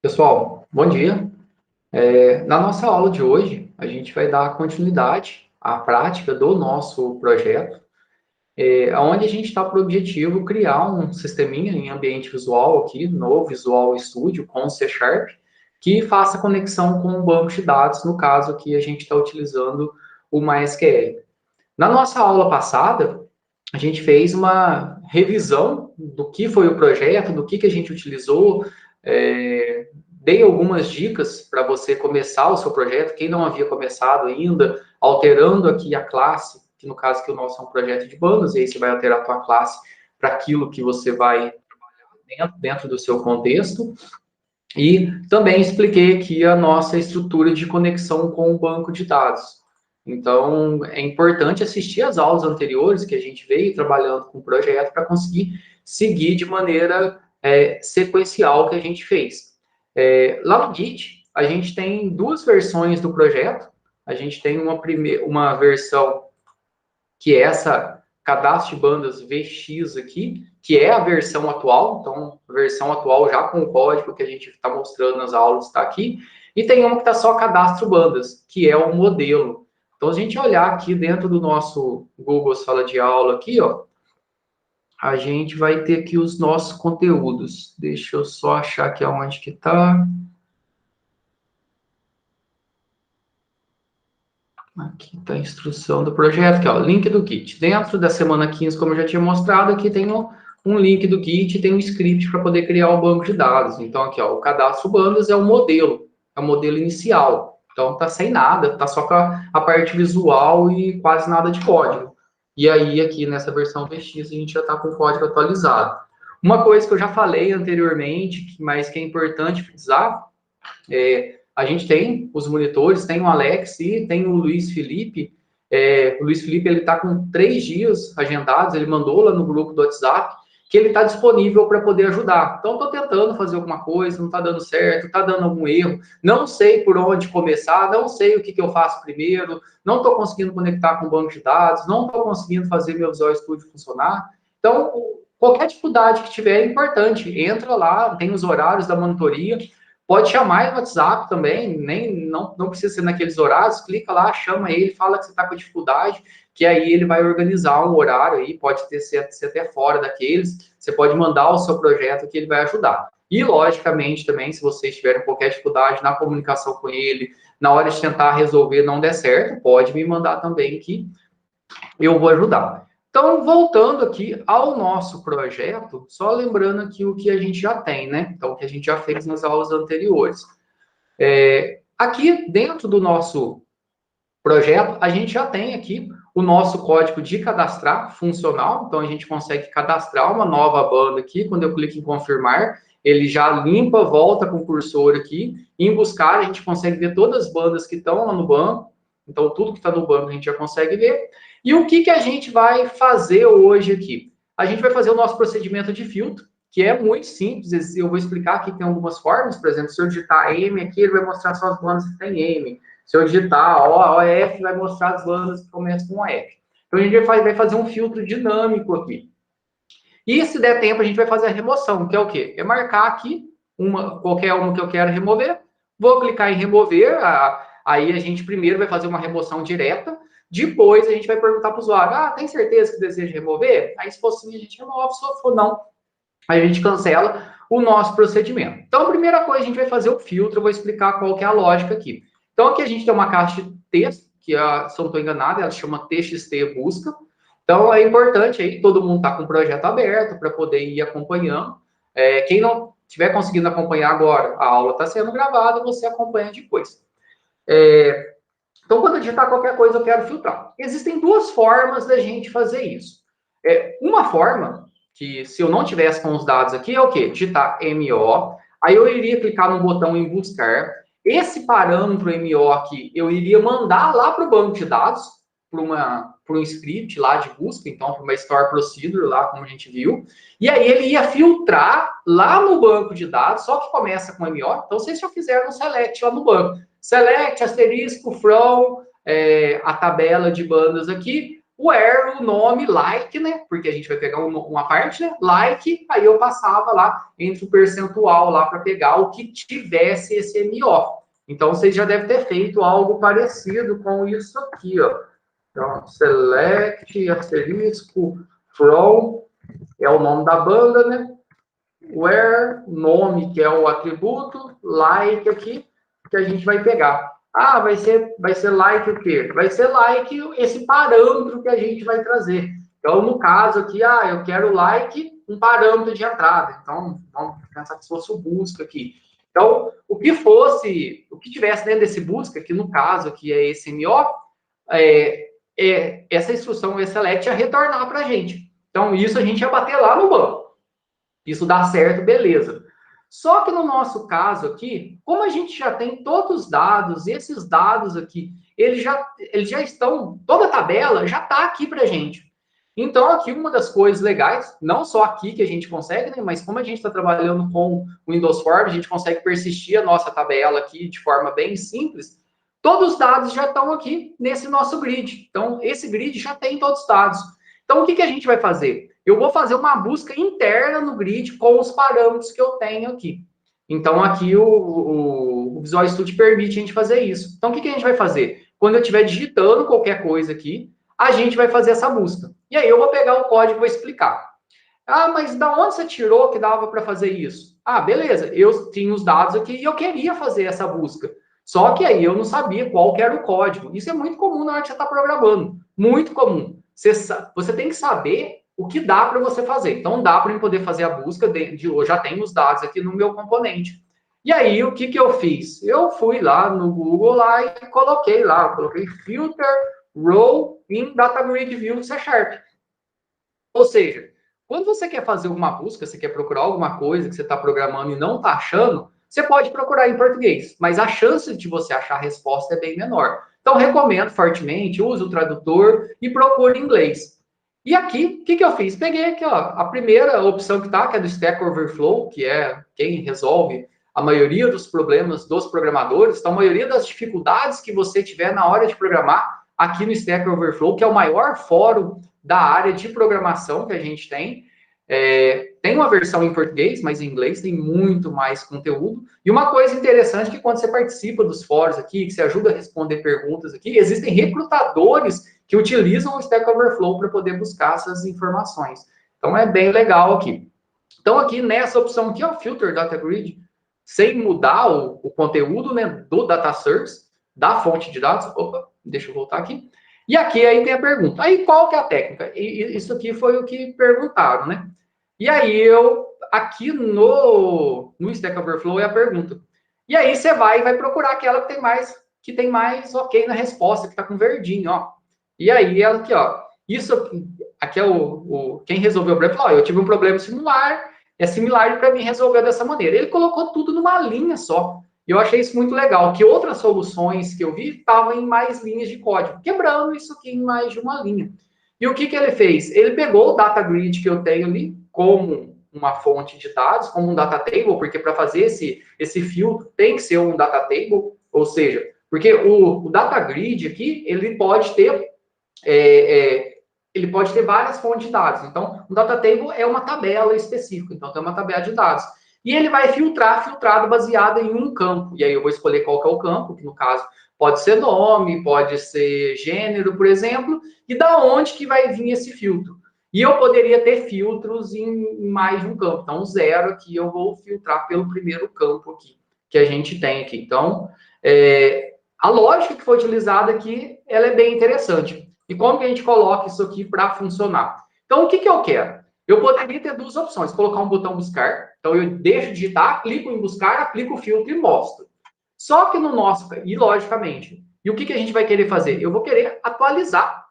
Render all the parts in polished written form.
Pessoal, bom dia. Na nossa aula de hoje, a gente vai dar continuidade à prática do nosso projeto, onde a gente está por objetivo criar um sisteminha em ambiente visual aqui, no Visual Studio com C Sharp, que faça conexão com o banco de dados, no caso aqui a gente está utilizando o MySQL. Na nossa aula passada, a gente fez uma revisão do que foi o projeto, do que a gente utilizou, dei algumas dicas para você começar o seu projeto, quem não havia começado ainda, alterando aqui a classe, que no caso que o nosso é um projeto de bandas, e aí você vai alterar a tua classe para aquilo que você vai dentro do seu contexto. E também expliquei aqui a nossa estrutura de conexão com o banco de dados. Então, é importante assistir às aulas anteriores que a gente veio trabalhando com o projeto para conseguir seguir de maneira sequencial o que a gente fez. Lá no Git, a gente tem duas versões do projeto. A gente tem uma versão que é essa cadastro de bandas VX aqui, que é a versão atual. Então, a versão atual já com o código que a gente está mostrando nas aulas está aqui. E tem uma que está só cadastro bandas, que é o modelo. Então, se a gente olhar aqui dentro do nosso Google Sala de Aula aqui, ó, a gente vai ter aqui os nossos conteúdos. Deixa eu só achar aqui aonde que está. Aqui está a instrução do projeto, aqui, ó, link do Git. Dentro da semana 15, como eu já tinha mostrado, aqui tem um link do Git, tem um script para poder criar o banco de dados. Então, aqui, ó, o cadastro bandas é o modelo inicial. Então, tá sem nada, tá só com a parte visual e quase nada de código. E aí, aqui nessa versão VX, a gente já está com o código atualizado. Uma coisa que eu já falei anteriormente, mas que é importante frisar, a gente tem os monitores, tem o Alex e tem o Luiz Felipe. O Luiz Felipe ele está com 3 dias agendados, ele mandou lá no grupo do WhatsApp que ele está disponível para poder ajudar. Então, estou tentando fazer alguma coisa, não está dando certo, está dando algum erro, não sei por onde começar, não sei o que eu faço primeiro, não estou conseguindo conectar com o banco de dados, não estou conseguindo fazer meu Visual Studio funcionar. Então, qualquer dificuldade que tiver é importante, entra lá, tem os horários da monitoria, pode chamar no WhatsApp também, não precisa ser naqueles horários, clica lá, chama ele, fala que você está com dificuldade, que aí ele vai organizar um horário aí, pode ser até fora daqueles, você pode mandar o seu projeto que ele vai ajudar. E, logicamente, também, se vocês tiverem qualquer dificuldade na comunicação com ele, na hora de tentar resolver não der certo, pode me mandar também que eu vou ajudar. Então, voltando aqui ao nosso projeto, só lembrando aqui o que a gente já tem, né? Então, o que a gente já fez nas aulas anteriores. Aqui dentro do nosso projeto, a gente já tem aqui o nosso código de cadastrar funcional. Então, a gente consegue cadastrar uma nova banda aqui. Quando eu clico em confirmar, ele já limpa, volta com o cursor aqui. Em buscar, a gente consegue ver todas as bandas que estão lá no banco. Então, tudo que está no banco a gente já consegue ver. E o que a gente vai fazer hoje aqui? A gente vai fazer o nosso procedimento de filtro, que é muito simples. Eu vou explicar aqui, tem algumas formas. Por exemplo, se eu digitar M aqui, ele vai mostrar só as bandas que tem M. Se eu digitar OF, vai mostrar as bandas que começam com OF. Então, a gente vai fazer um filtro dinâmico aqui. E, se der tempo, a gente vai fazer a remoção, que é o quê? É marcar aqui qualquer uma que eu quero remover. Vou clicar em remover. Aí a gente primeiro vai fazer uma remoção direta. Depois, a gente vai perguntar para o usuário, tem certeza que deseja remover? Aí, se for sim, a gente remove. Se for não, aí a gente cancela o nosso procedimento. Então, a primeira coisa, a gente vai fazer o filtro. Eu vou explicar qual que é a lógica aqui. Então, aqui a gente tem uma caixa de texto, que, se eu não estou enganado, ela chama TXT busca. Então, é importante aí, todo mundo está com o projeto aberto para poder ir acompanhando. Quem não estiver conseguindo acompanhar agora, a aula está sendo gravada, você acompanha depois. Então, quando eu digitar qualquer coisa, eu quero filtrar. Existem duas formas da gente fazer isso. Uma forma, que se eu não tivesse com os dados aqui, é o quê? Digitar MO, aí eu iria clicar no botão em buscar. Esse parâmetro MO aqui, eu iria mandar lá para o banco de dados, para um script lá de busca, então para uma store procedure lá, como a gente viu. E aí ele ia filtrar lá no banco de dados, só que começa com MO. Então, se eu fizer um select lá no banco, select, asterisco, from, a tabela de bandas aqui, where o nome like, né? Porque a gente vai pegar uma parte, né? Like, aí eu passava lá entre o percentual lá para pegar o que tivesse esse MO. Então, vocês já devem ter feito algo parecido com isso aqui, ó. Então, select, asterisco, from, é o nome da banda, né? Where, nome, que é o atributo, like aqui, que a gente vai pegar. Ah, vai ser like o quê? Vai ser like esse parâmetro que a gente vai trazer. Então, no caso aqui, eu quero like um parâmetro de entrada. Então, vamos pensar que se fosse o busca aqui. Então, o que tivesse dentro desse busca, que no caso aqui é esse MO, essa instrução select ia retornar para a gente. Então, isso a gente ia bater lá no banco. Isso dá certo, beleza. Só que no nosso caso aqui, como a gente já tem todos os dados, esses dados aqui, eles já estão, toda a tabela já está aqui para a gente. Então, aqui uma das coisas legais, não só aqui que a gente consegue, né, mas como a gente está trabalhando com o Windows Form, a gente consegue persistir a nossa tabela aqui de forma bem simples. Todos os dados já estão aqui nesse nosso grid. Então, esse grid já tem todos os dados. Então, o que a gente vai fazer? Eu vou fazer uma busca interna no grid com os parâmetros que eu tenho aqui. Então, aqui o Visual Studio permite a gente fazer isso. Então, o que a gente vai fazer? Quando eu estiver digitando qualquer coisa aqui, a gente vai fazer essa busca. E aí eu vou pegar o código e vou explicar. Ah, mas da onde você tirou que dava para fazer isso? Ah, beleza, eu tinha os dados aqui e eu queria fazer essa busca. Só que aí eu não sabia qual que era o código. Isso é muito comum na hora que você está programando. Muito comum. Você tem que saber o que dá para você fazer. Então, dá para eu poder fazer a busca eu já tenho os dados aqui no meu componente. E aí, o que eu fiz? Eu fui lá no Google lá e coloquei filter row in data grid view C#. Ou seja, quando você quer fazer uma busca, você quer procurar alguma coisa que você está programando e não está achando, você pode procurar em português, mas a chance de você achar a resposta é bem menor. Então, recomendo fortemente, use o tradutor e procure em inglês. E aqui, o que eu fiz? Peguei aqui, ó, a primeira opção que está, que é do Stack Overflow, que é quem resolve a maioria dos problemas dos programadores. Então, a maioria das dificuldades que você tiver na hora de programar, aqui no Stack Overflow, que é o maior fórum da área de programação que a gente tem. Tem uma versão em português, mas em inglês tem muito mais conteúdo. E uma coisa interessante é que quando você participa dos fóruns aqui, que você ajuda a responder perguntas aqui, existem recrutadores que utilizam o Stack Overflow para poder buscar essas informações. Então, é bem legal aqui. Então, aqui nessa opção aqui, ó, Filter Data Grid, sem mudar o conteúdo, né, do data source, da fonte de dados. Opa, deixa eu voltar aqui. E aqui aí tem a pergunta. Aí qual que é a técnica? E isso aqui foi o que perguntaram, né? E aí aqui no Stack Overflow é a pergunta. E aí você vai procurar aquela que tem mais ok na resposta, que está com verdinho, ó. E aí ela aqui, ó. Isso aqui é quem resolveu o problema. Falou, eu tive um problema similar, é similar para mim resolver dessa maneira. Ele colocou tudo numa linha só. E eu achei isso muito legal, que outras soluções que eu vi estavam em mais linhas de código, quebrando isso aqui em mais de uma linha. E o que ele fez? Ele pegou o data grid que eu tenho ali, como uma fonte de dados, como um data table, porque para fazer esse filtro tem que ser um data table, ou seja, porque o data grid aqui, ele pode ter várias fontes de dados. Então, um data table é uma tabela específica, então tem uma tabela de dados. E ele vai filtrado baseado em um campo. E aí eu vou escolher qual que é o campo, que no caso pode ser nome, pode ser gênero, por exemplo, e da onde que vai vir esse filtro. E eu poderia ter filtros em mais de um campo. Então, 0 aqui eu vou filtrar pelo primeiro campo aqui, que a gente tem aqui. Então, a lógica que foi utilizada aqui, ela é bem interessante. E como que a gente coloca isso aqui para funcionar? Então, o que eu quero? Eu poderia ter duas opções. Colocar um botão buscar. Então, eu deixo de digitar, clico em buscar, aplico o filtro e mostro. Só que no nosso... E, logicamente, e o que a gente vai querer fazer? Eu vou querer atualizar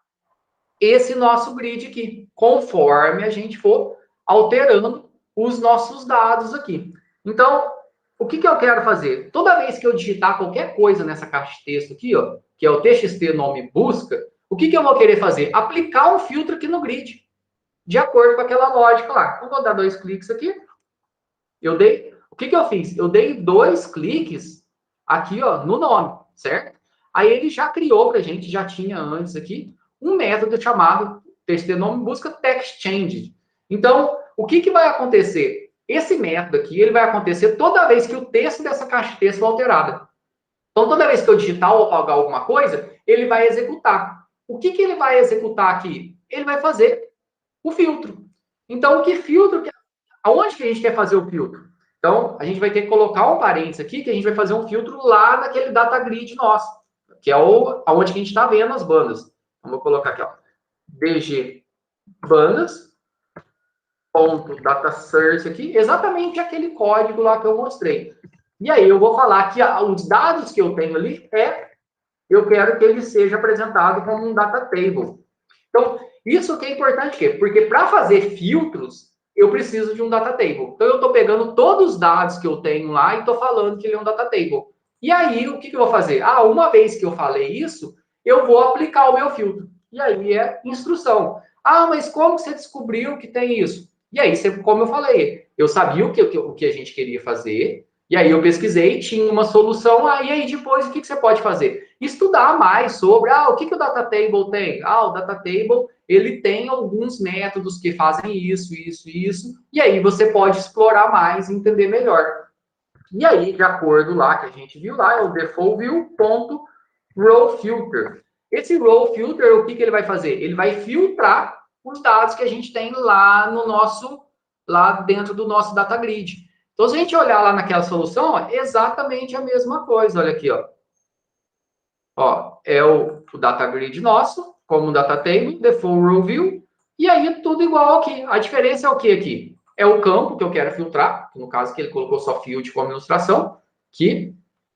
esse nosso grid aqui, conforme a gente for alterando os nossos dados aqui. Então, o que eu quero fazer? Toda vez que eu digitar qualquer coisa nessa caixa de texto aqui, ó, que é o txt nome busca, o que eu vou querer fazer? Aplicar um filtro aqui no grid, de acordo com aquela lógica lá. Então, vou dar 2 cliques aqui. O que eu fiz? Eu dei 2 cliques aqui, ó, no nome, certo? Aí ele já criou para a gente, já tinha antes aqui, um método chamado, texto de nome busca text change. Então, o que vai acontecer? Esse método aqui, ele vai acontecer toda vez que o texto dessa caixa de texto for alterada. Então, toda vez que eu digitar ou apagar alguma coisa, ele vai executar. O que ele vai executar aqui? Ele vai fazer o filtro. Então, que filtro? Aonde que a gente quer fazer o filtro? Então, a gente vai ter que colocar um parênteses aqui, que a gente vai fazer um filtro lá naquele data grid nosso, que é aonde que a gente está vendo as bandas. Então, vou colocar aqui, ó, DG bandas, ponto data source aqui, exatamente aquele código lá que eu mostrei. E aí eu vou falar que os dados que eu tenho ali eu quero que ele seja apresentado como um data table. Então, isso que é importante, porque para fazer filtros, eu preciso de um data table. Então, eu estou pegando todos os dados que eu tenho lá e estou falando que ele é um data table. E aí, o que eu vou fazer? Uma vez que eu falei isso, eu vou aplicar o meu filtro. E aí é instrução. Mas como você descobriu que tem isso? E aí, como eu falei, eu sabia o que a gente queria fazer, e aí eu pesquisei, tinha uma solução, e aí depois o que você pode fazer? Estudar mais sobre, o que o data table tem? O data table, ele tem alguns métodos que fazem isso, e aí você pode explorar mais e entender melhor. E aí, de acordo lá que a gente viu lá, é o default view.rowFilter. Esse rowFilter, o que ele vai fazer? Ele vai filtrar os dados que a gente tem lá dentro do nosso data grid. Então, se a gente olhar lá naquela solução, exatamente a mesma coisa. Olha aqui, é o data grid nosso, como data table, default row view, e aí tudo igual aqui. A diferença é o que aqui? É o campo que eu quero filtrar, no caso que ele colocou só field como ilustração, aqui,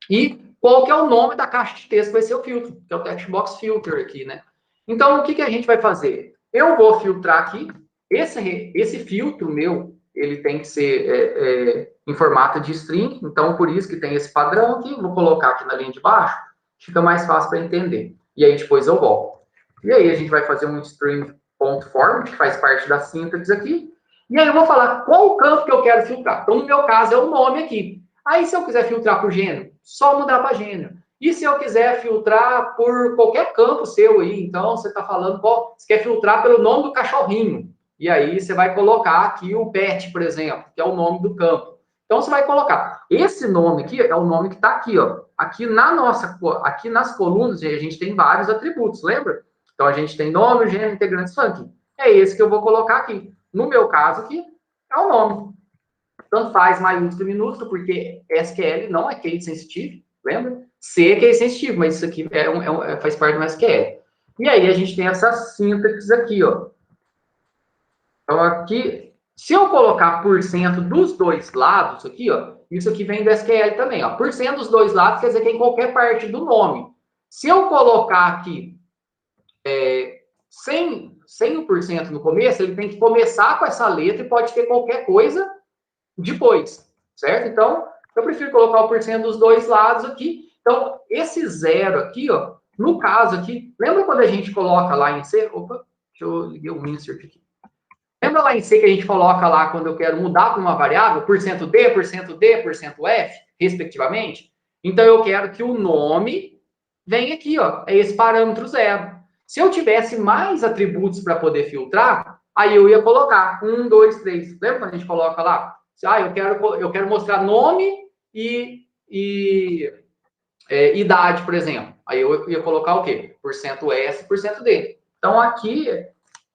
e qual que é o nome da caixa de texto que vai ser o filtro, que é o text box filter aqui, né? Então, o que a gente vai fazer? Eu vou filtrar aqui, esse filtro meu, ele tem que ser em formato de string, então por isso que tem esse padrão aqui, vou colocar aqui na linha de baixo, fica mais fácil para entender. E aí depois eu volto. E aí a gente vai fazer um string.form, que faz parte da síntese aqui, e aí eu vou falar qual o campo que eu quero filtrar. Então, no meu caso, é o nome aqui. Aí, se eu quiser filtrar por gênero, só mudar para gênero. E se eu quiser filtrar por qualquer campo seu aí, então você está falando, você quer filtrar pelo nome do cachorrinho. E aí você vai colocar aqui o pet, por exemplo, que é o nome do campo. Então você vai colocar. Esse nome aqui é o nome que está aqui, ó. Aqui nas colunas, a gente tem vários atributos, lembra? Então a gente tem nome, gênero, integrantes, function. É esse que eu vou colocar aqui. No meu caso aqui, é o nome. Tanto faz maiúsculo e minúsculo, porque SQL não é case sensitive, lembra? C é case sensitive, mas isso aqui faz parte do SQL. E aí a gente tem essas sintaxes aqui, ó. Então aqui, se eu colocar porcento dos dois lados aqui, ó, isso aqui vem do SQL também, ó. Porcento dos dois lados quer dizer que é em qualquer parte do nome. Se eu colocar aqui 100% no começo, ele tem que começar com essa letra e pode ter qualquer coisa depois, certo? Então, eu prefiro colocar o porcento dos dois lados aqui. Então, esse zero aqui, ó, no caso aqui, lembra quando a gente coloca lá em C? Opa, deixa eu ligar o insert aqui. Lembra lá em C que a gente coloca lá quando eu quero mudar para uma variável, %D, %F, respectivamente? Então, eu quero que o nome venha aqui, ó, é esse parâmetro zero. Se eu tivesse mais atributos para poder filtrar, aí eu ia colocar 1, 2, 3. Lembra quando a gente coloca lá? Eu quero mostrar nome e idade, por exemplo. Aí eu ia colocar o quê? %S, %D. Então, aqui,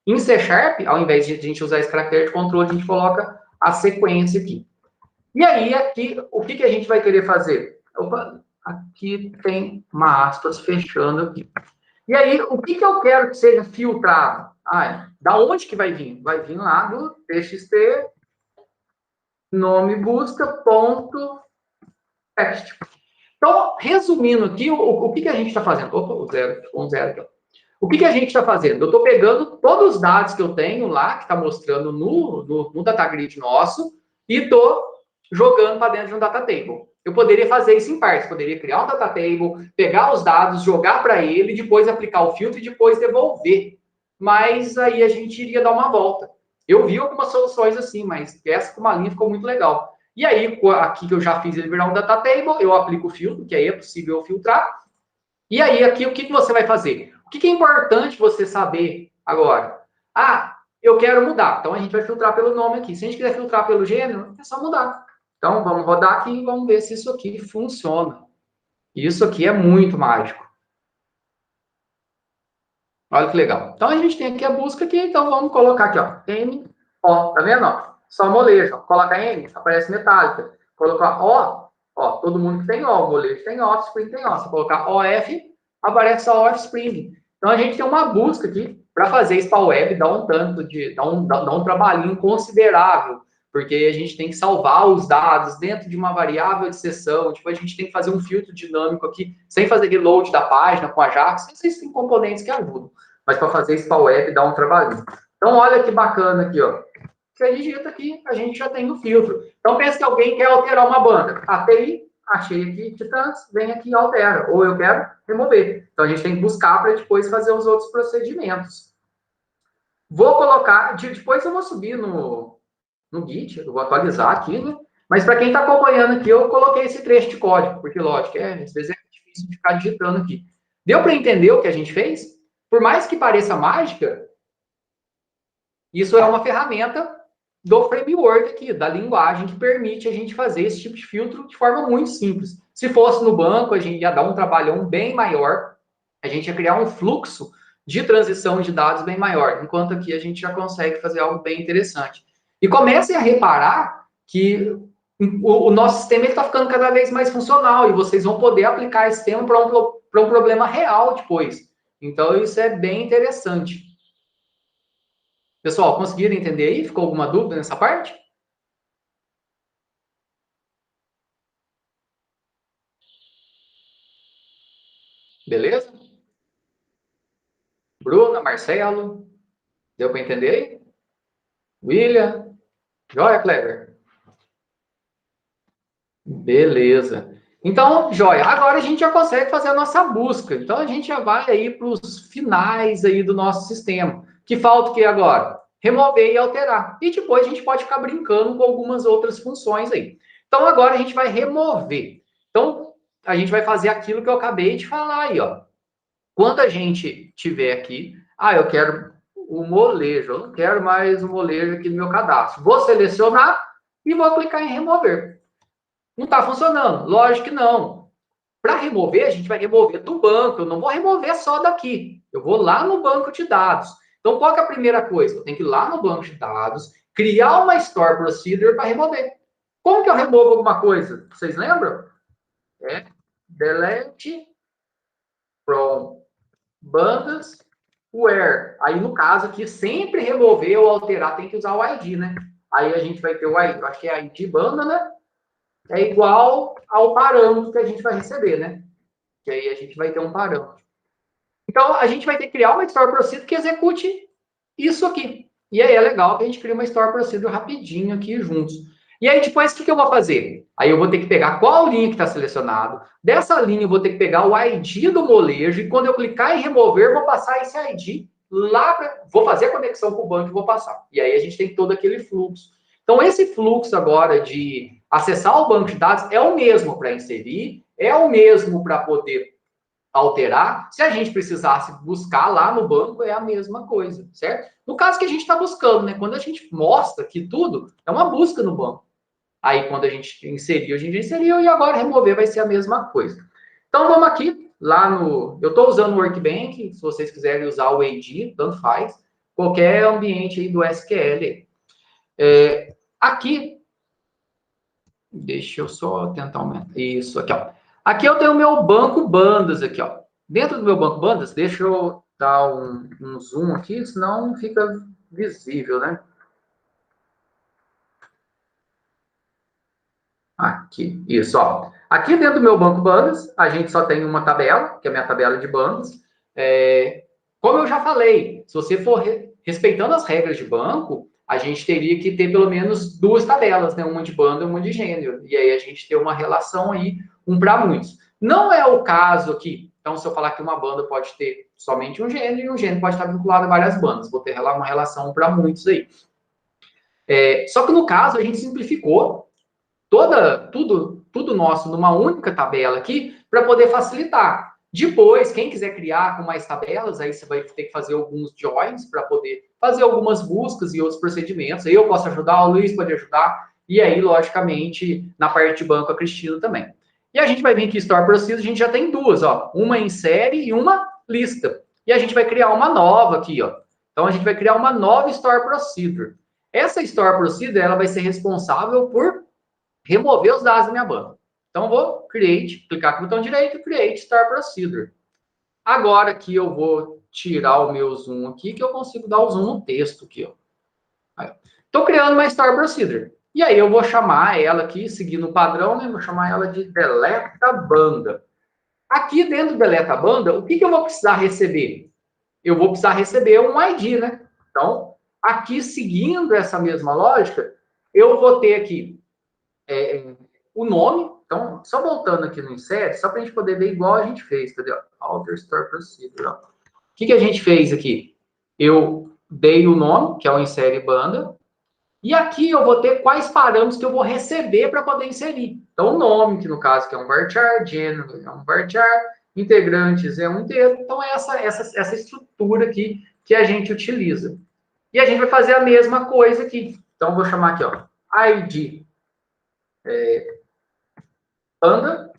em C Sharp, ao invés de a gente usar esse caractere de controle, a gente coloca a sequência aqui. E aí, aqui, o que a gente vai querer fazer? Opa, aqui tem uma aspas fechando aqui. E aí, o que eu quero que seja filtrado? Da onde que vai vir? Vai vir lá do txt nome busca ponto text. Então, resumindo aqui, o que a gente está fazendo? Opa, um zero aqui. O que a gente está fazendo? Eu estou pegando todos os dados que eu tenho lá, que está mostrando no data grid nosso, e estou jogando para dentro de um data table. Eu poderia fazer isso em partes. Poderia criar um data table, pegar os dados, jogar para ele, depois aplicar o filtro e depois devolver. Mas aí a gente iria dar uma volta. Eu vi algumas soluções assim, mas essa com uma linha ficou muito legal. E aí, aqui que eu já fiz ele virar um data table, eu aplico o filtro, que aí é possível filtrar. E aí, aqui, o que você vai fazer? O que é importante você saber agora? Ah, eu quero mudar. Então, a gente vai filtrar pelo nome aqui. Se a gente quiser filtrar pelo gênero, é só mudar. Então, vamos rodar aqui e vamos ver se isso aqui funciona. Isso aqui é muito mágico. Olha que legal. Então, a gente tem aqui a busca aqui. Então, vamos colocar aqui, ó. M, ó, tá vendo? Ó? Só molejo. Ó. Coloca M, aparece metálica. Colocar O, ó, todo mundo que tem O. O molejo tem O, Offspring tem O. Se colocar OF, aparece só Offspring. Então, a gente tem uma busca aqui para fazer isso para a web, dá um tanto de, dá um trabalhinho considerável, porque a gente tem que salvar os dados dentro de uma variável de seção, tipo, a gente tem que fazer um filtro dinâmico aqui, sem fazer reload da página com Ajax, existem componentes que ajudam, mas para fazer isso para a web dá um trabalhinho. Então, olha que bacana aqui, ó. Se a gente digita aqui, a gente já tem o filtro. Então, pensa que alguém quer alterar uma banda. API, achei aqui Titãs, vem aqui e altera. Ou eu quero remover. Então, a gente tem que buscar para depois fazer os outros procedimentos. Vou colocar, depois eu vou subir no Git, eu vou atualizar aqui, né? Mas para quem está acompanhando aqui, eu coloquei esse trecho de código, porque, lógico, às vezes é difícil de ficar digitando aqui. Deu para entender o que a gente fez? Por mais que pareça mágica, isso é uma ferramenta do framework aqui, da linguagem que permite a gente fazer esse tipo de filtro de forma muito simples. Se fosse no banco, a gente ia dar um trabalhão bem maior, a gente ia criar um fluxo de transição de dados bem maior, enquanto aqui a gente já consegue fazer algo bem interessante. E comecem a reparar que o nosso sistema está ficando cada vez mais funcional e vocês vão poder aplicar esse sistema para um problema real depois. Então, isso é bem interessante. Pessoal, conseguiram entender aí? Ficou alguma dúvida nessa parte? Beleza? Bruna, Marcelo, deu para entender aí? William, joia, Clever? Beleza. Então, joia. Agora a gente já consegue fazer a nossa busca. Então, a gente já vai aí para os finais aí do nosso sistema. Que falta o que agora? Remover e alterar. E depois a gente pode ficar brincando com algumas outras funções aí. Então, agora a gente vai remover. Então, a gente vai fazer aquilo que eu acabei de falar aí, ó. Quando a gente tiver aqui, eu quero o molejo, eu não quero mais o molejo aqui no meu cadastro. Vou selecionar e vou clicar em remover. Não está funcionando? Lógico que não. Para remover, a gente vai remover do banco. Eu não vou remover só daqui. Eu vou lá no banco de dados. Então, qual que é a primeira coisa? Eu tenho que ir lá no banco de dados, criar uma store procedure para remover. Como que eu removo alguma coisa? Vocês lembram? É delete from bandas where. Aí, no caso aqui, sempre remover ou alterar, tem que usar o ID, né? Aí a gente vai ter o ID, acho que é ID banda, né? É igual ao parâmetro que a gente vai receber, né? Que aí a gente vai ter um parâmetro. Então, a gente vai ter que criar uma store procedure que execute isso aqui. E aí é legal que a gente cria uma store procedure rapidinho aqui juntos. E aí, depois, o que eu vou fazer? Aí eu vou ter que pegar qual linha que está selecionado. Dessa linha, eu vou ter que pegar o ID do molejo. E quando eu clicar em remover, vou passar esse ID lá para... Vou fazer a conexão com o banco e vou passar. E aí a gente tem todo aquele fluxo. Então, esse fluxo agora de acessar o banco de dados é o mesmo para inserir, é o mesmo para poder alterar. Se a gente precisasse buscar lá no banco, é a mesma coisa, certo? No caso que a gente está buscando, né? Quando a gente mostra que tudo é uma busca no banco. Aí, quando a gente inseriu, a gente inseriu, e agora remover vai ser a mesma coisa. Então, vamos aqui, lá no... Eu estou usando o Workbench, se vocês quiserem usar o AD, tanto faz. Qualquer ambiente aí do SQL. Aqui, deixa eu só tentar aumentar. Isso, aqui, ó. Aqui eu tenho o meu banco bandas aqui, ó. Dentro do meu banco bandas, deixa eu dar um zoom aqui, senão fica visível, né? Aqui, isso, ó. Aqui dentro do meu banco bandas, a gente só tem uma tabela, que é a minha tabela de bandas. Como eu já falei, se você for respeitando as regras de banco, a gente teria que ter pelo menos duas tabelas, né? Uma de banda e uma de gênero. E aí a gente ter uma relação aí, um para muitos. Não é o caso aqui. Então, se eu falar que uma banda pode ter somente um gênero e um gênero pode estar vinculado a várias bandas. Vou ter uma relação para muitos aí. Só que no caso, a gente simplificou tudo nosso numa única tabela aqui para poder facilitar. Depois, quem quiser criar com mais tabelas, aí você vai ter que fazer alguns joins para poder fazer algumas buscas e outros procedimentos. Aí eu posso ajudar, o Luiz pode ajudar, e aí, logicamente, na parte de banco, a Cristina também. E a gente vai vir aqui, Store Procedure, a gente já tem duas, ó, uma em série e uma lista. E a gente vai criar uma nova aqui, ó. Então, a gente vai criar uma nova Store Procedure. Essa Store Procedure, ela vai ser responsável por remover os dados da minha banda. Então, vou create, clicar com o botão direito, create Store Procedure. Agora aqui eu vou tirar o meu zoom aqui, que eu consigo dar o zoom no texto aqui, ó. Estou criando uma Store Procedure. E aí eu vou chamar ela aqui, seguindo o padrão, né? Vou chamar ela de deleta banda. Aqui dentro do deleta banda, o que eu vou precisar receber? Eu vou precisar receber um ID, né? Então, aqui seguindo essa mesma lógica, eu vou ter aqui o nome. Então, só voltando aqui no insert, só para a gente poder ver igual a gente fez, entendeu? Alter Store Procedure. Ó. O que a gente fez aqui? Eu dei o nome, que é o insere banda, e aqui eu vou ter quais parâmetros que eu vou receber para poder inserir. Então, o nome, que no caso que é um varchar, gênero é um varchar, integrantes é um inteiro. Então, é essa estrutura aqui que a gente utiliza. E a gente vai fazer a mesma coisa aqui. Então, vou chamar aqui, ó, ID banda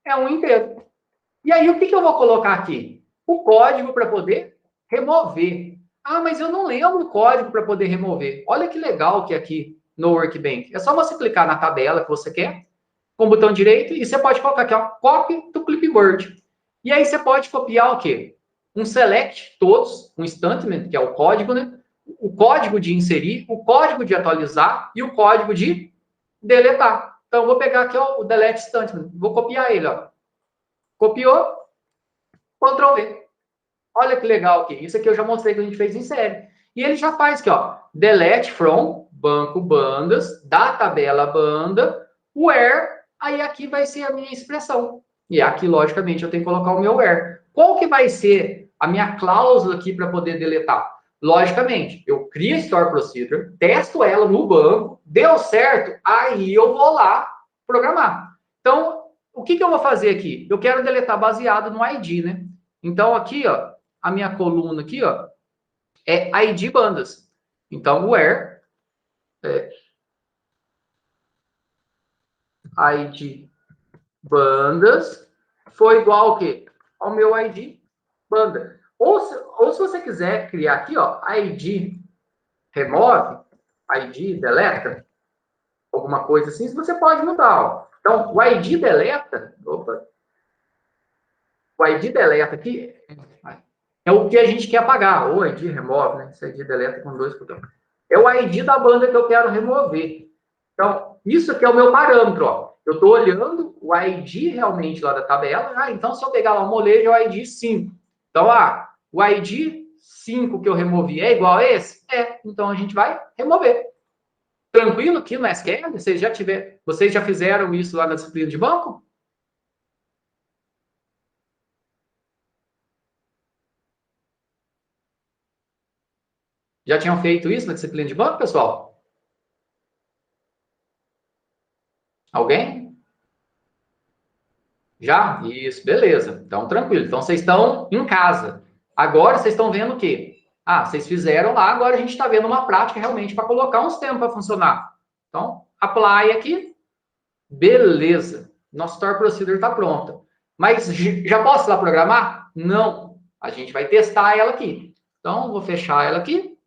é um inteiro. E aí, o que eu vou colocar aqui? O código para poder remover. Ah, mas eu não lembro o código para poder remover. Olha que legal que é aqui no Workbench. É só você clicar na tabela que você quer, com o botão direito, e você pode colocar aqui, ó, copy to clipboard. E aí você pode copiar o quê? Um select, todos, um statement, que é o código, né? O código de inserir, o código de atualizar e o código de deletar. Então, eu vou pegar aqui, ó, o delete statement, vou copiar ele, ó. Copiou, Ctrl V. Olha que legal aqui. Isso aqui eu já mostrei que a gente fez em série. E ele já faz aqui, ó. Delete from, banco bandas, da tabela banda, where, aí aqui vai ser a minha expressão. E aqui, logicamente, eu tenho que colocar o meu where. Qual que vai ser a minha cláusula aqui para poder deletar? Logicamente, eu crio a Store Procedure, testo ela no banco, deu certo, aí eu vou lá programar. Então, o que eu vou fazer aqui? Eu quero deletar baseado no ID, né? Então, aqui, ó, a minha coluna aqui, ó, é ID bandas. Então, where ID bandas foi igual ao quê? Ao meu ID banda. Ou se você quiser criar aqui, ó, ID remove, ID deleta, alguma coisa assim, você pode mudar, ó. Então, o ID deleta, opa, o ID deleta aqui é o que a gente quer apagar, ou ID remove, né? Esse ID deleta com dois botões. É o ID da banda que eu quero remover. Então, isso aqui é o meu parâmetro, ó. Eu estou olhando o ID realmente lá da tabela. Ah, então se eu pegar lá o molejo, é o ID 5. Então, o ID 5 que eu removi é igual a esse? É. Então, a gente vai remover. Tranquilo aqui no SQL? Vocês já fizeram isso lá na disciplina de banco? Já tinham feito isso na disciplina de banco, pessoal? Alguém? Já? Isso, beleza. Então, tranquilo. Então, vocês estão em casa. Agora, vocês estão vendo o quê? Ah, vocês fizeram lá, agora a gente está vendo uma prática realmente para colocar uns tempos para funcionar. Então, apply aqui. Beleza. Nosso Store Procedure está pronta. Mas já posso ir lá programar? Não. A gente vai testar ela aqui. Então, vou fechar ela aqui.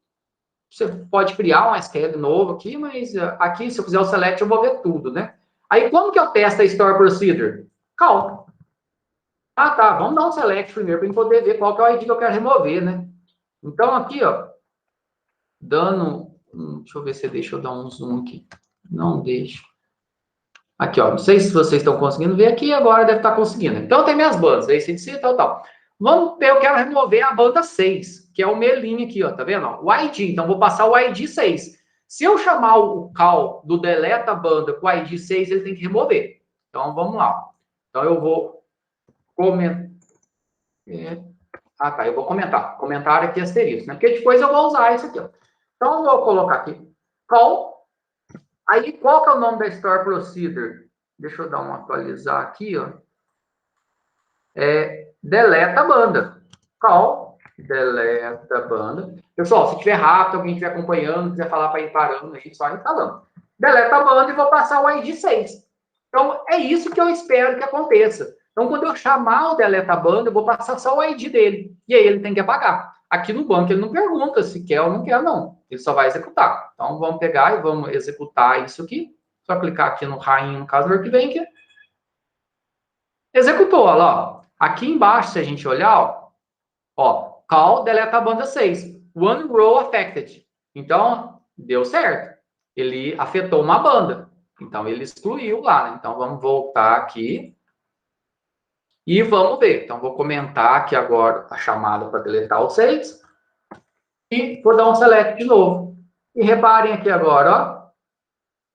Você pode criar um SQL novo aqui, mas aqui, se eu fizer o select, eu vou ver tudo, né? Aí, como que eu testo a Store Procedure? Calma. Ah, tá. Vamos dar um select primeiro para a gente poder ver qual que é o ID que eu quero remover, né? Então, aqui, ó, dando... deixa eu ver se deixa eu dar um zoom aqui. Não deixa. Aqui, ó. Não sei se vocês estão conseguindo ver aqui, agora deve estar conseguindo. Então, tem minhas bandas, ACDC, tal, tal. Vamos ver, eu quero remover a banda 6, que é o melinho aqui, ó. Tá vendo? Ó? O ID. Então, vou passar o ID 6. Se eu chamar o call do deleta banda com o ID 6, ele tem que remover. Então, vamos lá. Então, eu vou comentar. Ah, tá. Eu vou comentar. Comentário aqui asterisco, né? Porque depois eu vou usar isso aqui, ó. Então, eu vou colocar aqui call. Aí, qual que é o nome da Store Procedure? Deixa eu dar um atualizar aqui, ó. deleta a banda. Call, deleta a banda. Pessoal, se tiver rápido, alguém estiver acompanhando, quiser falar para ir parando, a gente só ir falando. Deleta a banda e vou passar o ID 6. Então, é isso que eu espero que aconteça. Então, quando eu chamar o deleta a banda, eu vou passar só o ID dele. E aí ele tem que apagar. Aqui no banco ele não pergunta se quer ou não quer, não. Ele só vai executar. Então, vamos pegar e vamos executar isso aqui. Só clicar aqui no rainho, no caso do Workbench. Executou, olha lá. Aqui embaixo, se a gente olhar, call deleta a banda 6. One row affected. Então, deu certo. Ele afetou uma banda. Então, ele excluiu lá. Né? Então, vamos voltar aqui. E vamos ver. Então, vou comentar aqui agora a chamada para deletar o 6. E vou dar um select de novo. E reparem aqui agora, ó.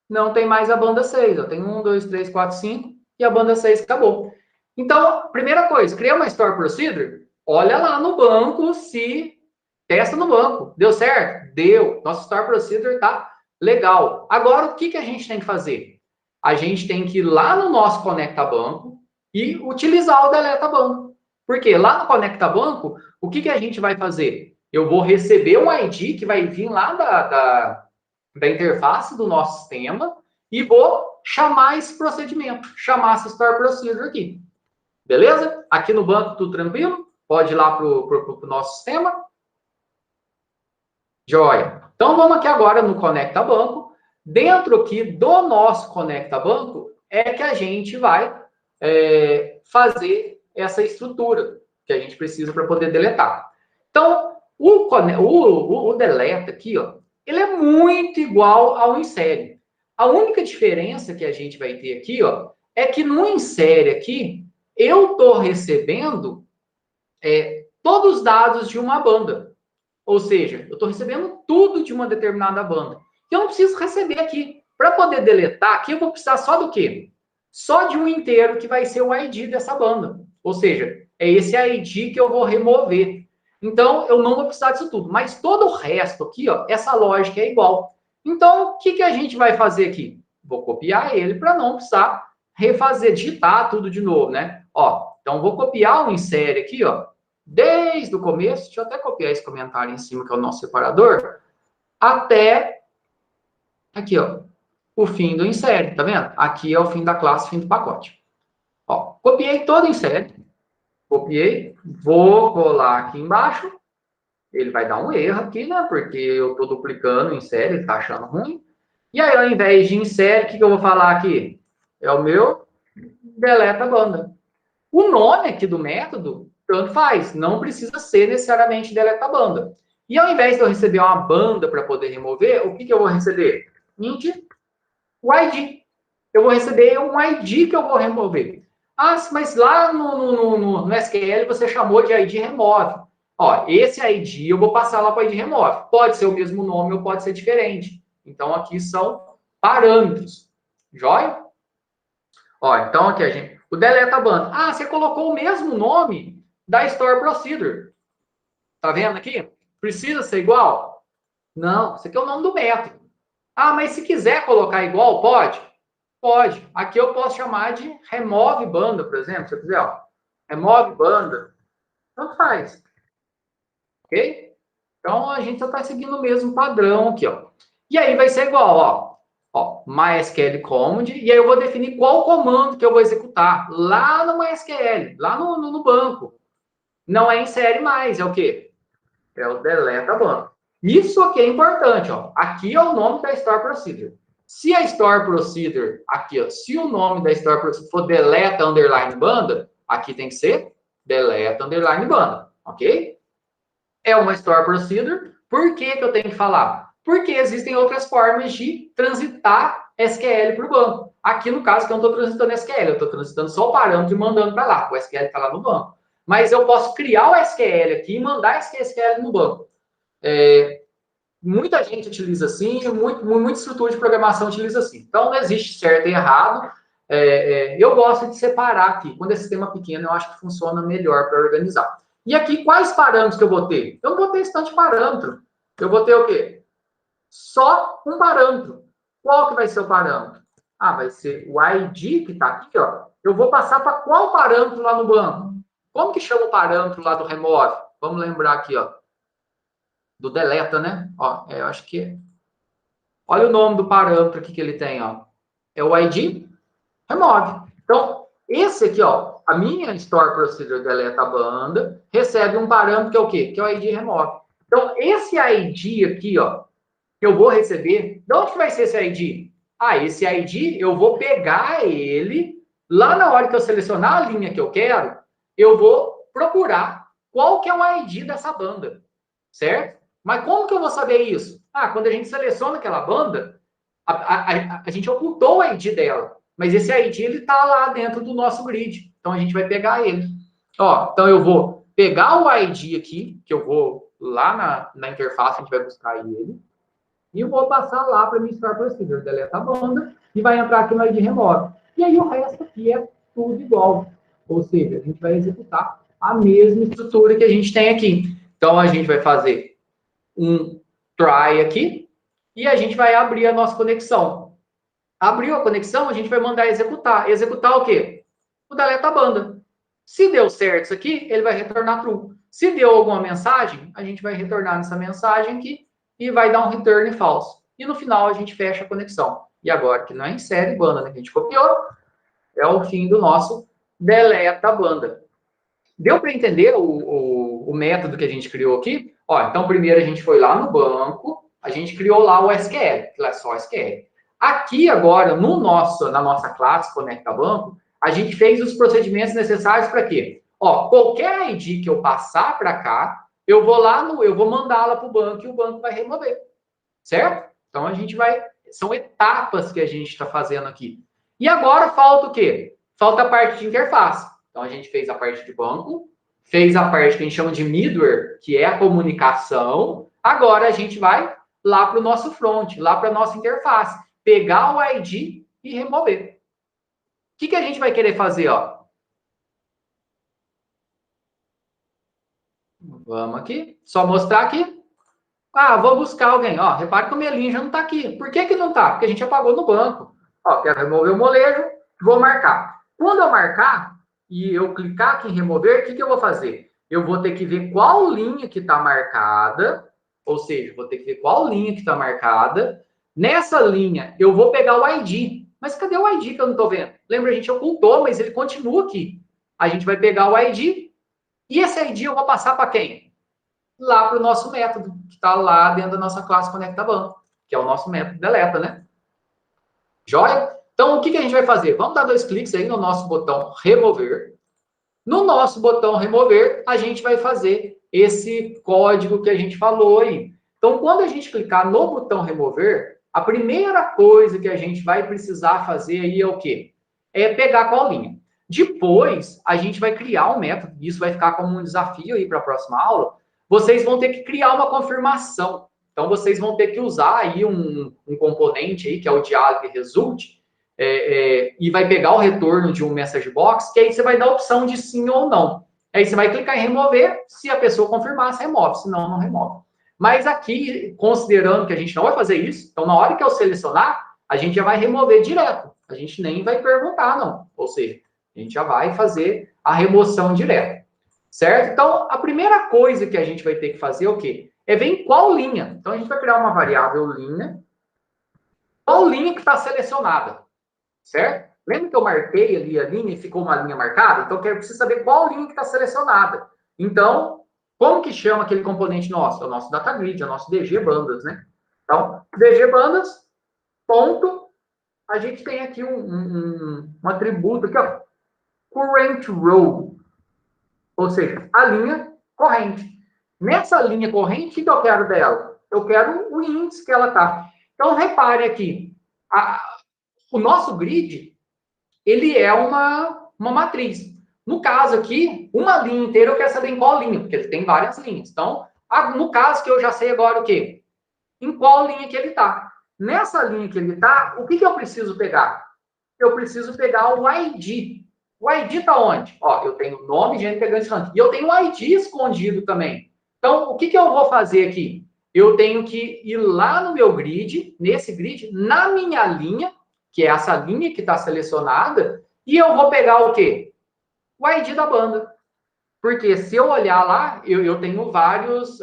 Não tem mais a banda 6. Ó. Tem 1, 2, 3, 4, 5. E a banda 6 acabou. Então, primeira coisa, criar uma Store Procedure. Olha lá no banco se testa no banco. Deu certo? Deu. Nosso Store Procedure está legal. Agora, o que a gente tem que fazer? A gente tem que ir lá no nosso Conecta Banco e utilizar o Deleta Banco. Porque lá no Conecta Banco, o que a gente vai fazer? Eu vou receber um ID que vai vir lá da interface do nosso sistema e vou chamar esse procedimento, chamar essa Store Procedure aqui. Beleza? Aqui no banco, tudo tranquilo? Pode ir lá para o nosso sistema. Joia. Então, vamos aqui agora no Conecta Banco. Dentro aqui do nosso Conecta Banco é que a gente vai fazer essa estrutura que a gente precisa para poder deletar. Então, o deleta aqui, ó, ele é muito igual ao insere. A única diferença que a gente vai ter aqui, ó, é que no insere aqui, eu estou recebendo todos os dados de uma banda. Ou seja, eu estou recebendo tudo de uma determinada banda. Eu não preciso receber aqui. Para poder deletar aqui, eu vou precisar só do quê? Só de um inteiro, que vai ser o ID dessa banda. Ou seja, é esse ID que eu vou remover. Então, eu não vou precisar disso tudo. Mas todo o resto aqui, ó, essa lógica é igual. Então, o que a gente vai fazer aqui? Vou copiar ele para não precisar refazer, digitar tudo de novo, né? Ó, então, vou copiar o insere aqui, ó, desde o começo, deixa eu até copiar esse comentário em cima, que é o nosso separador, até aqui, ó, o fim do insere, tá vendo? Aqui é o fim da classe, fim do pacote. Ó, copiei todo o insere, copiei, vou colar aqui embaixo, ele vai dar um erro aqui, né? Porque eu tô duplicando o insere, ele tá achando ruim. E aí, ao invés de insere, o que eu vou falar aqui? É o meu deleta banda. O nome aqui do método, tanto faz, não precisa ser necessariamente deleta banda. E ao invés de eu receber uma banda para poder remover, o que eu vou receber? Int, o ID. Eu vou receber um ID que eu vou remover. Ah, mas lá no SQL você chamou de ID remove. Ó, esse ID eu vou passar lá para ID remove. Pode ser o mesmo nome ou pode ser diferente. Então aqui são parâmetros. Joia? Ó, então aqui a gente... O deleta banda. Ah, você colocou o mesmo nome da Store Procedure. Tá vendo aqui? Precisa ser igual? Não, isso aqui é o nome do método. Ah, mas se quiser colocar igual, pode? Pode. Aqui eu posso chamar de remove banda, por exemplo, se eu quiser, ó. Remove banda. Tanto faz. Ok? Então, a gente só está seguindo o mesmo padrão aqui, ó. E aí vai ser igual, ó. Ó, MySQL command, e aí eu vou definir qual comando que eu vou executar lá no MySQL, lá no banco. Não é insere mais, é o quê? É o deleta banda. Isso aqui é importante, ó. Aqui é o nome da Store Procedure. Se a Store Procedure, aqui, ó, se o nome da Store Procedure for deleta underline banda, aqui tem que ser deleta underline banda, ok? É uma Store Procedure. Por que eu tenho que falar? Porque existem outras formas de transitar SQL para o banco. Aqui, no caso, que eu não estou transitando SQL, eu estou transitando só o parâmetro e mandando para lá. O SQL está lá no banco. Mas eu posso criar o SQL aqui e mandar esse SQL no banco. Muita gente utiliza assim, muita estrutura de programação utiliza assim. Então, não existe certo e errado. Eu gosto de separar aqui. Quando é sistema pequeno, eu acho que funciona melhor para organizar. E aqui, quais parâmetros que eu vou ter? Eu não vou ter esse tanto de parâmetro. Eu vou ter o quê? Só um parâmetro. Qual que vai ser o parâmetro? Ah, vai ser o ID que está aqui, ó. Eu vou passar para qual parâmetro lá no banco? Como que chama o parâmetro lá do remove? Vamos lembrar aqui, ó. Do deleta, né? Ó, eu acho que... Olha o nome do parâmetro aqui que ele tem, ó. É o ID remove. Então, esse aqui, ó, a minha store procedure deleta banda recebe um parâmetro que é o quê? Que é o ID remove. Então, esse ID aqui, ó, que eu vou receber, de onde que vai ser esse ID? Ah, esse ID, eu vou pegar ele, lá na hora que eu selecionar a linha que eu quero, eu vou procurar qual que é o ID dessa banda, certo? Mas como que eu vou saber isso? Ah, quando a gente seleciona aquela banda, a gente ocultou o ID dela, mas esse ID ele está lá dentro do nosso grid, então a gente vai pegar ele. Ó, então eu vou pegar o ID aqui, que eu vou lá na interface, a gente vai buscar ele, e eu vou passar lá para minha Store Procedure, deleta a banda, e vai entrar aqui no ID remove. E aí o resto aqui é tudo igual. Ou seja, a gente vai executar a mesma estrutura que a gente tem aqui. Então, a gente vai fazer um try aqui, e a gente vai abrir a nossa conexão. Abriu a conexão, a gente vai mandar executar. Executar o quê? O deleta a banda. Se deu certo isso aqui, ele vai retornar true. Se deu alguma mensagem, a gente vai retornar nessa mensagem aqui e vai dar um return false. E no final a gente fecha a conexão. E agora, que não é insere banda, né, que a gente copiou, é o fim do nosso deleta banda. Deu para entender o método que a gente criou aqui? Ó, então, primeiro a gente foi lá no banco, a gente criou lá o SQL, que é só SQL. Aqui agora, na nossa classe Conecta Banco, a gente fez os procedimentos necessários para quê? Ó, qualquer ID que eu passar para cá, eu vou mandá-la para o banco e o banco vai remover, certo? Então a gente são etapas que a gente está fazendo aqui. E agora falta o quê? Falta a parte de interface. Então a gente fez a parte de banco, fez a parte que a gente chama de middleware, que é a comunicação. Agora a gente vai lá para o nosso front, lá para a nossa interface, pegar o ID e remover. O que a gente vai querer fazer, ó? Vamos aqui, só mostrar aqui. Ah, vou buscar alguém. Ó, repare que o Melinho já não está aqui. Por que não está? Porque a gente apagou no banco. Ó, quero remover o molejo, vou marcar. Quando eu marcar e eu clicar aqui em remover, o que eu vou fazer? Eu vou ter que ver qual linha que está marcada, ou seja, vou ter que ver qual linha que está marcada. Nessa linha, eu vou pegar o ID. Mas cadê o ID que eu não estou vendo? Lembra, a gente ocultou, mas ele continua aqui. A gente vai pegar o ID e esse ID eu vou passar para quem? Lá para o nosso método, que está lá dentro da nossa classe Conecta Banco, que é o nosso método deleta, né? Joia? Então, o que a gente vai fazer? Vamos dar 2 cliques aí no nosso botão remover. No nosso botão remover, a gente vai fazer esse código que a gente falou aí. Então, quando a gente clicar no botão remover, a primeira coisa que a gente vai precisar fazer aí é o quê? É pegar qual linha. Depois, a gente vai criar um método, e isso vai ficar como um desafio aí para a próxima aula. Vocês vão ter que criar uma confirmação. Então, vocês vão ter que usar aí um componente aí, que é o dialog result, e vai pegar o retorno de um message box, que aí você vai dar a opção de sim ou não. Aí você vai clicar em remover, se a pessoa confirmar, você remove, senão não remove. Mas aqui, considerando que a gente não vai fazer isso, então na hora que eu selecionar, a gente já vai remover direto. A gente nem vai perguntar, não. Ou seja, a gente já vai fazer a remoção direta. Certo? Então, a primeira coisa que a gente vai ter que fazer é o quê? É ver em qual linha. Então, a gente vai criar uma variável linha. Qual linha que está selecionada? Certo? Lembra que eu marquei ali a linha e ficou uma linha marcada? Então, eu preciso saber qual linha que está selecionada. Então, como que chama aquele componente nosso? É o nosso data grid, é o nosso DG bandas, né? Então, DG bandas, ponto, a gente tem aqui um atributo aqui, ó, current row, ou seja, a linha corrente. Nessa linha corrente, o que eu quero dela? Eu quero o índice que ela está. Então, repare aqui, o nosso grid, ele é uma matriz. No caso aqui, uma linha inteira eu quero saber em qual linha, porque ele tem várias linhas. Então, no caso que eu já sei agora o quê? Em qual linha que ele está. Nessa linha que ele está, o que eu preciso pegar? Eu preciso pegar o ID. O ID está onde? Ó, eu tenho o nome de integrante e eu tenho o ID escondido também. Então, o que eu vou fazer aqui? Eu tenho que ir lá no meu grid, nesse grid, na minha linha, que é essa linha que está selecionada, e eu vou pegar o quê? O ID da banda. Porque se eu olhar lá, eu tenho vários...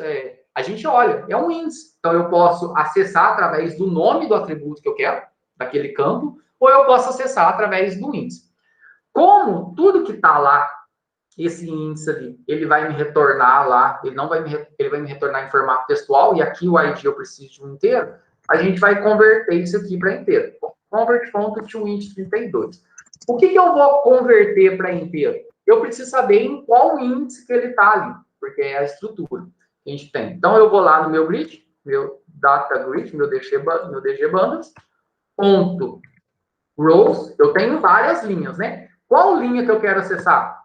a gente olha, é um índice. Então, eu posso acessar através do nome do atributo que eu quero, daquele campo, ou eu posso acessar através do índice. Como tudo que está lá, esse índice ali, ele vai me retornar lá, ele vai me retornar em formato textual, e aqui o ID eu preciso de um inteiro, a gente vai converter isso aqui para inteiro. Convert fonte to int 32. O que eu vou converter para inteiro? Eu preciso saber em qual índice que ele está ali, porque é a estrutura que a gente tem. Então, eu vou lá no meu grid, meu data grid, meu DG bundles, ponto rows, eu tenho várias linhas, né? Qual linha que eu quero acessar?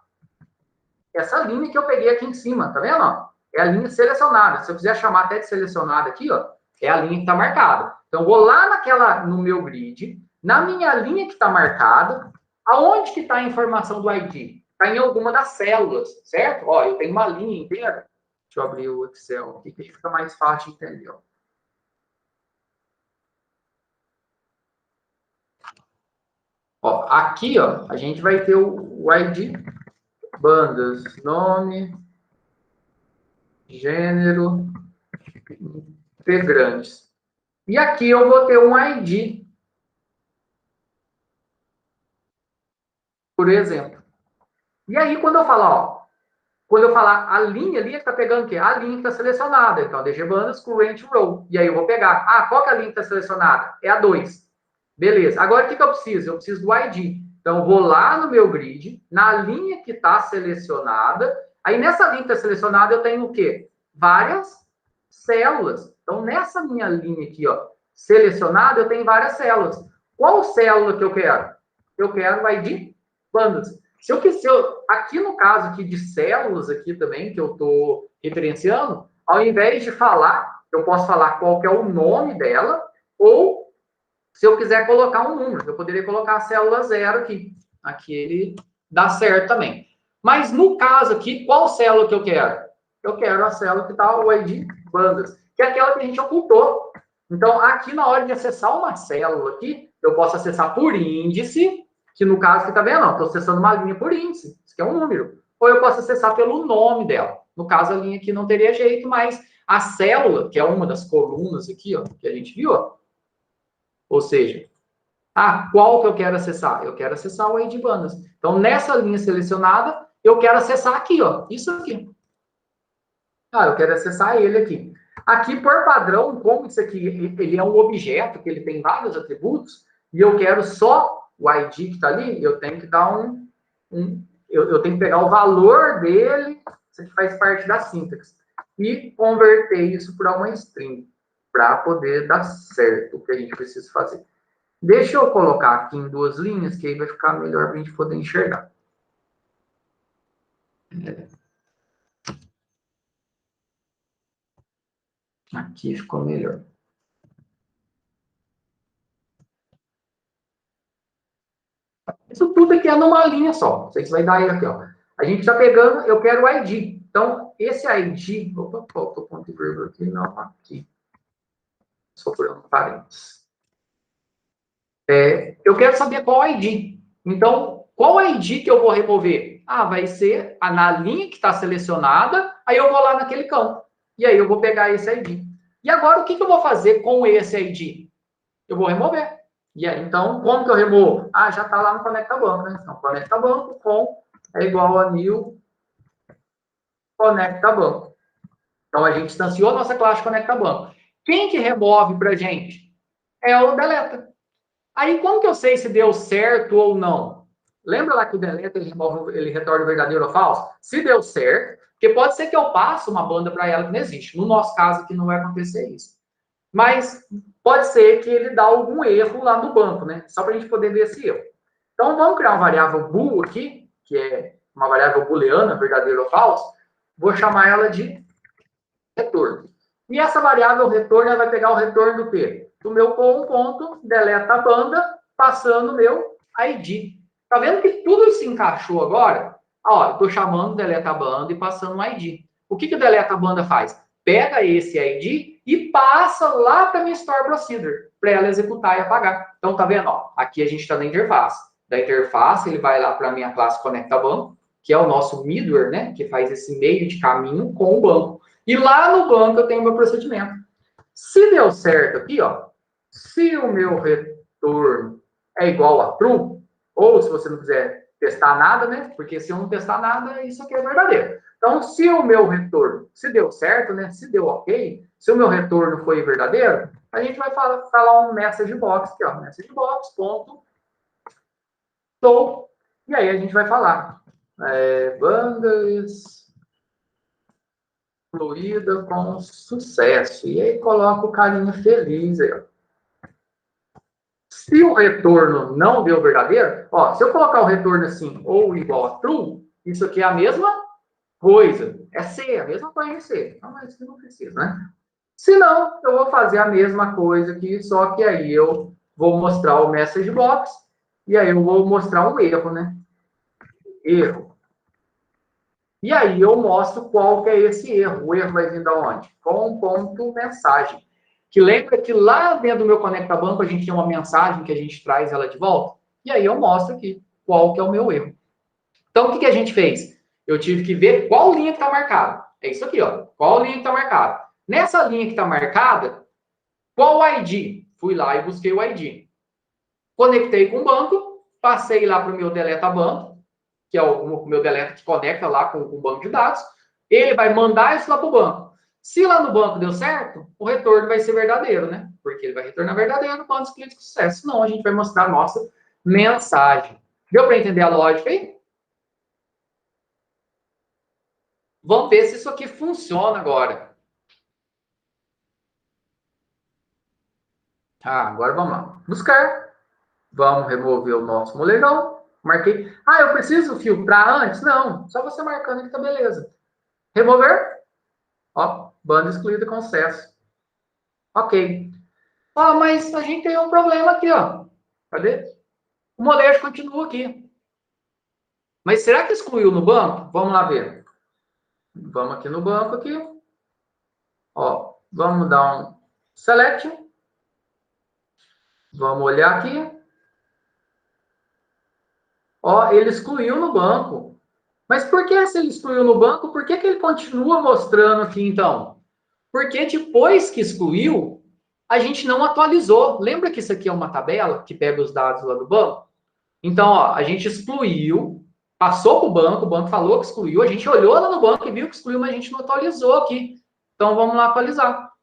Essa linha que eu peguei aqui em cima, tá vendo? Ó? É a linha selecionada. Se eu quiser chamar até de selecionada aqui, ó, é a linha que está marcada. Então, eu vou lá no meu grid, na minha linha que está marcada, aonde que está a informação do ID? Está em alguma das células, certo? Ó, eu tenho uma linha inteira. Deixa eu abrir o Excel aqui, que fica mais fácil de entender, ó. Ó, aqui, ó, a gente vai ter o ID, bandas, nome, gênero, integrantes. E aqui eu vou ter um ID, por exemplo. E aí, quando eu falar, ó, quando eu falar a linha ali, está pegando o quê? A linha que está selecionada. Então, DG Bandas, Current Row. E aí eu vou pegar. Ah, qual que é a linha que está selecionada? É a 2. Beleza. Agora, o que eu preciso? Eu preciso do ID. Então, eu vou lá no meu grid, na linha que está selecionada. Aí, nessa linha que está selecionada, eu tenho o quê? Várias células. Então, nessa minha linha aqui, ó, selecionada, eu tenho várias células. Qual célula que eu quero? Eu quero o ID Bandas. Aqui no caso aqui de células aqui também, que eu estou referenciando, ao invés de falar, eu posso falar qual que é o nome dela, ou se eu quiser colocar um número, eu poderia colocar a célula 0 aqui. Aqui ele dá certo também. Mas no caso aqui, qual célula que eu quero? Eu quero a célula que está o ID bandas, que é aquela que a gente ocultou. Então, aqui na hora de acessar uma célula aqui, eu posso acessar por índice, que no caso que tá vendo, estou acessando uma linha por índice, isso que é um número. Ou eu posso acessar pelo nome dela. No caso, a linha aqui não teria jeito, mas a célula, que é uma das colunas aqui, ó, que a gente viu, ó, ou seja, qual que eu quero acessar? Eu quero acessar o ID bandas. Então, nessa linha selecionada, eu quero acessar aqui, ó, isso aqui. Eu quero acessar ele aqui. Aqui, por padrão, como isso aqui ele é um objeto, que ele tem vários atributos, e eu quero só o ID que está ali, eu tenho que dar eu tenho que pegar o valor dele, isso aqui faz parte da sintaxe, e converter isso para uma string, para poder dar certo o que a gente precisa fazer. Deixa eu colocar aqui em 2 linhas, que aí vai ficar melhor para a gente poder enxergar. Aqui ficou melhor. Isso tudo aqui é numa linha só. Vocês vai dar aqui, ó. A gente está pegando, eu quero o ID. Então, esse ID... Opa, faltou ponto e vírgula aqui, não, aqui. Só por um parênteses. Eu quero saber qual ID. Então, qual ID que eu vou remover? Vai ser na linha que está selecionada, aí eu vou lá naquele campo. E aí eu vou pegar esse ID. E agora, o que eu vou fazer com esse ID? Eu vou remover. E aí, então, como que eu removo? Já está lá no Conecta Banco, né? Então, Conecta Banco com é igual a new Conecta Banco. Então, a gente instanciou a nossa classe Conecta Banco. Quem que remove para a gente? É o deleta. Aí, como que eu sei se deu certo ou não? Lembra lá que o deleta ele retorna verdadeiro ou falso? Se deu certo, porque pode ser que eu passe uma banda para ela que não existe. No nosso caso aqui não vai acontecer isso. Mas pode ser que ele dá algum erro lá no banco, né? Só para a gente poder ver esse erro. Então, vamos criar uma variável bool aqui, que é uma variável booleana, verdadeiro ou falso. Vou chamar ela de retorno. E essa variável retorno, ela vai pegar o retorno do quê? Do meu ponto, deleta a banda, passando o meu ID. Tá vendo que tudo se encaixou agora? Estou chamando deleta a banda e passando um ID. O que o deleta a banda faz? Pega esse ID e passa lá para a minha Store Procedure, para ela executar e apagar. Então, tá vendo? Aqui a gente está na interface. Da interface, ele vai lá para a minha classe Conecta Banco. que é o nosso middleware, né, que faz esse meio de caminho com o banco. E lá no banco eu tenho meu procedimento. Se deu certo aqui, ó, se o meu retorno é igual a true, ou se você não quiser testar nada, né, porque se eu não testar nada, isso aqui é verdadeiro. Então, se o meu retorno, se deu certo, né, se deu ok, se o meu retorno foi verdadeiro, a gente vai falar um message box aqui, ó, message box, ponto, show, e aí a gente vai falar, bandas fluida com sucesso. E aí coloca o carinha feliz aí, ó. Se o retorno não deu verdadeiro, ó, se eu colocar o retorno assim, ou igual a true, isso aqui é a mesma coisa. É C, a mesma coisa em C. Não, mas isso não precisa, né? Se não, eu vou fazer a mesma coisa aqui, só que aí eu vou mostrar o message box, e aí eu vou mostrar um erro, né? Erro. E aí eu mostro qual que é esse erro. O erro vai vir da onde? Com ponto mensagem. Que lembra que lá dentro do meu Conecta Banco a gente tem uma mensagem que a gente traz ela de volta? E aí eu mostro aqui qual que é o meu erro. Então, o que a gente fez? Eu tive que ver qual linha que está marcada. É isso aqui, ó. Qual linha que está marcada? Nessa linha que está marcada, qual o ID? Fui lá e busquei o ID. Conectei com o banco, passei lá para o meu deleta banco, que é o meu deleta que conecta lá com o banco de dados. Ele vai mandar isso lá para o banco. Se lá no banco deu certo, o retorno vai ser verdadeiro, né? Porque ele vai retornar verdadeiro quando clica com sucesso. Senão, a gente vai mostrar a nossa mensagem. Deu para entender a lógica aí? Vamos ver se isso aqui funciona agora. Agora vamos lá. Buscar. Vamos remover o nosso molejão. Marquei. Eu preciso filtrar antes? Não. Só você marcando que tá beleza. Remover. Ó, banda excluída com sucesso. Ok. Mas a gente tem um problema aqui, ó. Cadê? O molejo continua aqui. Mas será que excluiu no banco? Vamos lá ver. Vamos aqui no banco aqui. Ó, vamos dar um select. Vamos olhar aqui. Ó, ele excluiu no banco. Mas por que se ele excluiu no banco, por que ele continua mostrando aqui então? Porque depois que excluiu, a gente não atualizou. Lembra que isso aqui é uma tabela que pega os dados lá do banco? Então, ó, a gente excluiu, passou para o banco falou que excluiu, a gente olhou lá no banco e viu que excluiu, mas a gente não atualizou aqui. Então, vamos lá atualizar.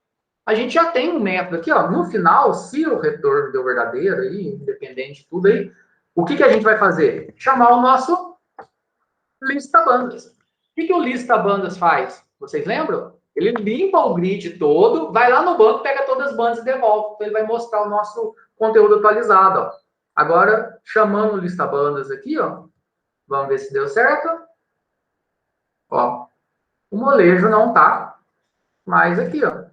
A gente já tem um método aqui, ó. No final, se o retorno deu verdadeiro, aí, independente de tudo aí, o que a gente vai fazer? Chamar o nosso lista bandas. O que o lista bandas faz? Vocês lembram? Ele limpa o grid todo, vai lá no banco, pega todas as bandas e devolve. Então, ele vai mostrar o nosso conteúdo atualizado, ó. Agora, chamando o lista bandas aqui, ó. Vamos ver se deu certo. Ó, o molejo não tá mais aqui, ó.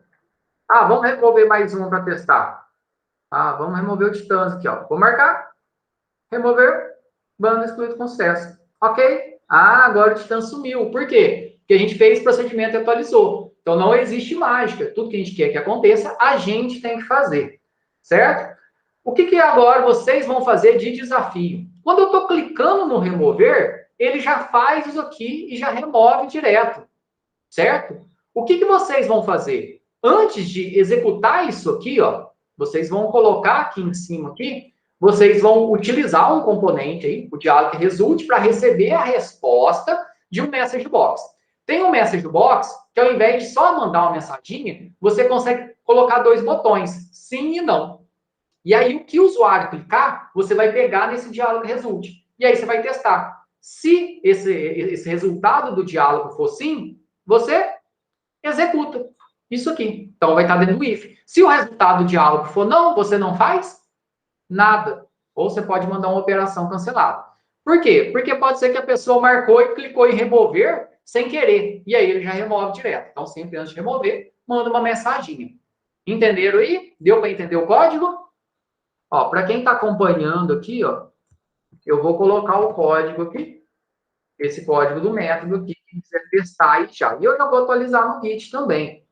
Vamos remover mais uma para testar. Vamos remover o Titãs aqui, ó. Vou marcar. Remover. Banda excluído com sucesso. Ok? Agora o Titã sumiu. Por quê? Porque a gente fez o procedimento e atualizou. Então, não existe mágica. Tudo que a gente quer que aconteça, a gente tem que fazer. Certo? O que agora vocês vão fazer de desafio? Quando eu estou clicando no remover, ele já faz isso aqui e já remove direto. Certo? O que vocês vão fazer? Antes de executar isso aqui, ó, vocês vão colocar aqui em cima aqui, vocês vão utilizar um componente aí, o diálogo result, para receber a resposta de um message box. Tem um message box que ao invés de só mandar uma mensaginha, você consegue colocar dois botões, sim e não. E aí, o que o usuário clicar, você vai pegar nesse diálogo result. E aí, você vai testar. Se esse resultado do diálogo for sim, você executa isso aqui. Então, vai estar dentro do if. Se o resultado do diálogo for não, você não faz nada. Ou você pode mandar uma operação cancelada. Por quê? Porque pode ser que a pessoa marcou e clicou em remover sem querer. E aí, ele já remove direto. Então, sempre antes de remover, manda uma mensaginha. Entenderam aí? Deu para entender o código? Ó, para quem está acompanhando aqui, ó, eu vou colocar o código aqui, esse código do método aqui, quem quiser testar aí já. E eu já vou atualizar no Git também.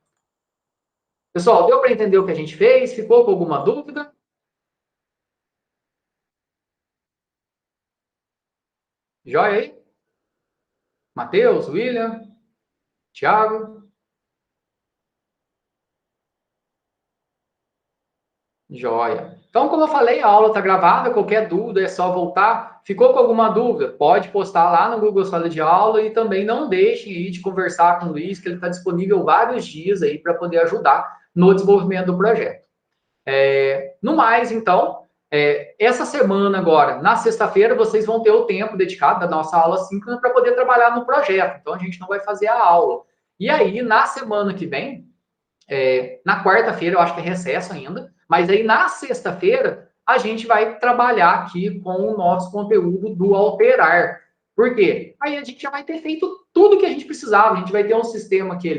Pessoal, deu para entender o que a gente fez? Ficou com alguma dúvida? Joia aí? Matheus, William, Thiago. Joia. Então, como eu falei, a aula está gravada, qualquer dúvida é só voltar. Ficou com alguma dúvida? Pode postar lá no Google Sala de Aula e também não deixem aí de conversar com o Luiz, que ele está disponível vários dias aí para poder ajudar no desenvolvimento do projeto. No mais, então, essa semana agora, na sexta-feira, vocês vão ter o tempo dedicado da nossa aula síncrona para poder trabalhar no projeto. Então, a gente não vai fazer a aula. E aí, na semana que vem, na quarta-feira, eu acho que é recesso ainda, mas aí na sexta-feira, a gente vai trabalhar aqui com o nosso conteúdo do Alterar. Por quê? Aí a gente já vai ter feito tudo que a gente precisava. A gente vai ter um sistema que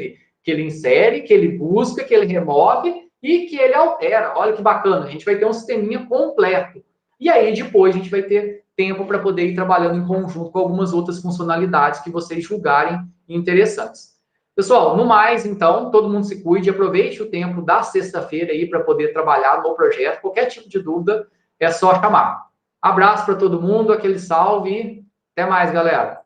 ele insere, que ele busca, que ele remove e que ele altera. Olha que bacana, a gente vai ter um sisteminha completo. E aí depois a gente vai ter tempo para poder ir trabalhando em conjunto com algumas outras funcionalidades que vocês julgarem interessantes. Pessoal, no mais, então, todo mundo se cuide, aproveite o tempo da sexta-feira aí para poder trabalhar no projeto. Qualquer tipo de dúvida, é só chamar. Abraço para todo mundo, aquele salve e até mais, galera.